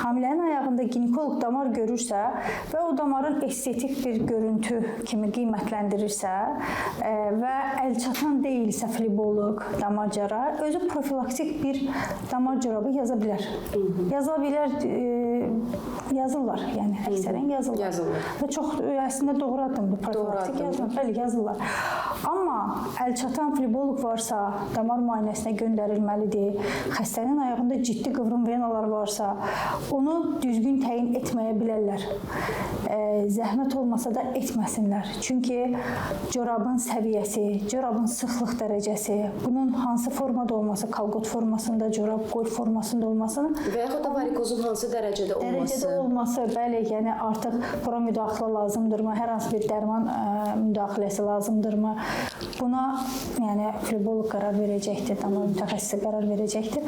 hamilənin ayağında ginekoloq damar görürsə və o damarın estetik bir görüntü kimi qiymətləndirirsə və əlçatan deyilsə fleboloq, damarcırar, özü profilaktik bir damar corabı yaza bilər. Yaza bilər, yazırlar, yəni əksərən yazırlar. Və çox əslində doğru addımdır, profilaktik yazılır. Bəli, yazırlar. Amma əlçatan fleboloq varsa, damar müayinəsinə göndərilməlidir. Xəstənin ayağında ciddi qıvrım venalar varsa, onu düzgün təyin etməyə bilərlər. Zəhmət olmasa da etməsinlər. Çünki corabın səviyyəsi, corabın sıxlıq dərəcəsi, bunun hansı formada olması, kalqot formasında, corab qol formasında olmasını və yaxud da varikozun hansı dərəcədə olması, bəli, yəni artıq bura müdaxilə lazımdırmı, hər hansı bir dərman müdaxiləsi lazımdırmı? Buna yəni fleboloq qərar verəcəkdir, damar mütəxəssisi qərar verəcəkdir.